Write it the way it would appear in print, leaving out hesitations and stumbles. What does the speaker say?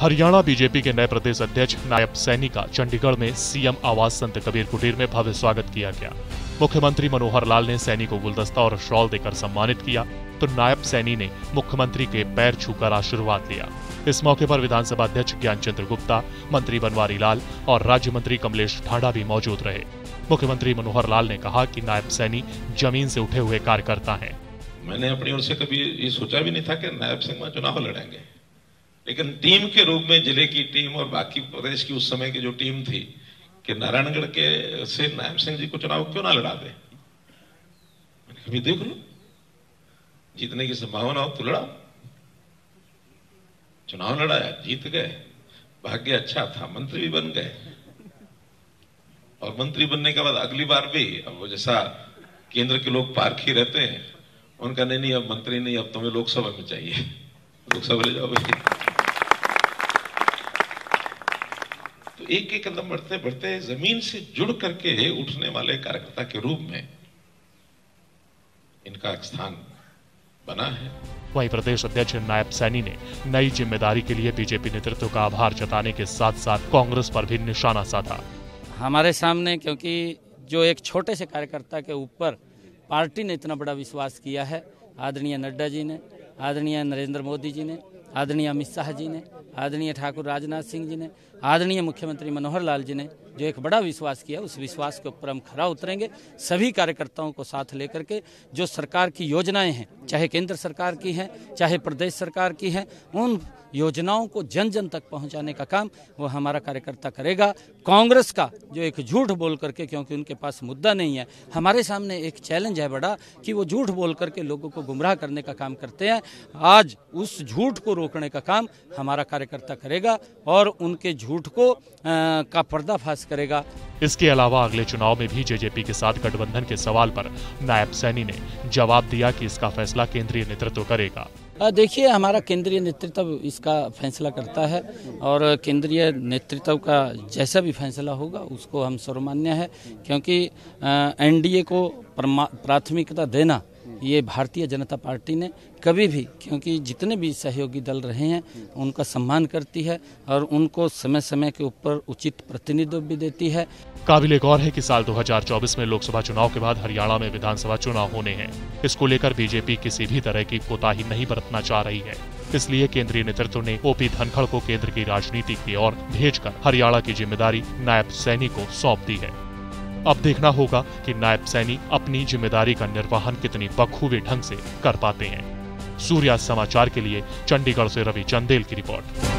Haryana BJP के नए प्रदेश अध्यक्ष नायब सैनी का चंडीगढ़ में सीएम आवास संत कबीर कुटीर में भव्य स्वागत किया गया। मुख्यमंत्री मनोहर लाल ने सैनी को गुलदस्ता और शॉल देकर सम्मानित किया तो नायब सैनी ने मुख्यमंत्री के पैर छूकर आशीर्वाद लिया। इस मौके पर विधानसभा अध्यक्ष ज्ञानचंद्र गुप्ता, मंत्री बनवारी लाल और राज्य मंत्री कमलेश ढांडा भी मौजूद रहे। मुख्यमंत्री मनोहर लाल ने कहा कि नायब सैनी जमीन से उठे हुए कार्यकर्ता हैं। मैंने अपनी ओर से कभी ये सोचा भी नहीं था कि नायब सिंह चुनाव लड़ेंगे, लेकिन टीम के रूप में जिले की टीम और बाकी प्रदेश की उस समय की जो टीम थी कि नारायणगढ़ के से नायब सिंह जी को चुनाव क्यों ना लड़ा दे। मैंने कभी देख लो, जीतने की संभावना हो तो लड़ाओ। चुनाव लड़ाया, जीत गए, भाग्य अच्छा था, मंत्री भी बन गए। और मंत्री बनने के बाद अगली बार भी अब वो जैसा केंद्र के लोग पारखी रहते हैं, उनका नहीं अब मंत्री नहीं, अब तुम्हें लोकसभा में चाहिए, लोकसभा ले जाओ भाई। तो एक एक कदम बढ़ते बढ़ते जमीन से जुड़ करके उठने वाले कार्यकर्ता के रूप में इनका एक स्थान बना है। वहीं प्रदेश अध्यक्ष नायब सैनी ने नई जिम्मेदारी के लिए बीजेपी नेतृत्व का आभार जताने के साथ साथ कांग्रेस पर भी निशाना साधा। हमारे सामने क्योंकि जो एक छोटे से कार्यकर्ता के ऊपर पार्टी ने इतना बड़ा विश्वास किया है, आदरणीय नड्डा जी ने, आदरणीय नरेंद्र मोदी जी ने, आदरणीय अमित शाह जी ने, आदरणीय ठाकुर राजनाथ सिंह जी ने, आदरणीय मुख्यमंत्री मनोहर लाल जी ने जो एक बड़ा विश्वास किया, उस विश्वास के ऊपर हम खरा उतरेंगे। सभी कार्यकर्ताओं को साथ लेकर के जो सरकार की योजनाएं हैं, चाहे केंद्र सरकार की हैं, चाहे प्रदेश सरकार की हैं, उन योजनाओं को जन जन तक पहुंचाने का काम वो हमारा कार्यकर्ता करेगा। कांग्रेस का जो एक झूठ बोल करके, क्योंकि उनके पास मुद्दा नहीं है, हमारे सामने एक चैलेंज है बड़ा कि वो झूठ बोल करके लोगों को गुमराह करने का काम करते हैं। आज उस झूठ को रोकने का काम हमारा कार्यकर्ता करेगा और उनके झूठ को का पर्दाफाश करेगा। इसके अलावा अगले चुनाव में भी जेजेपी के साथ गठबंधन के सवाल पर नायब सैनी ने जवाब दिया कि इसका फैसला केंद्रीय नेतृत्व करेगा। देखिए, हमारा केंद्रीय नेतृत्व इसका फैसला करता है और केंद्रीय नेतृत्व का जैसा भी फैसला होगा उसको हम सर्वमान्य है, क्योंकि एनडीए को प्राथमिकता देना ये भारतीय जनता पार्टी ने कभी भी, क्योंकि जितने भी सहयोगी दल रहे हैं उनका सम्मान करती है और उनको समय समय के ऊपर उचित प्रतिनिधित्व भी देती है। काबिले गौर है कि साल 2024 में लोकसभा चुनाव के बाद हरियाणा में विधानसभा चुनाव होने हैं। इसको लेकर बीजेपी किसी भी तरह की कोताही नहीं बरतना चाह रही है। इसलिए केंद्रीय नेतृत्व ने ओपी धनखड़ को केंद्र की राजनीति की ओर भेजकर हरियाणा की जिम्मेदारी नायब सैनी को सौंप दी है। अब देखना होगा कि नायब सैनी अपनी जिम्मेदारी का निर्वहन कितनी बखूबी ढंग से कर पाते हैं। सूर्या समाचार के लिए चंडीगढ़ से रवि चंदेल की रिपोर्ट।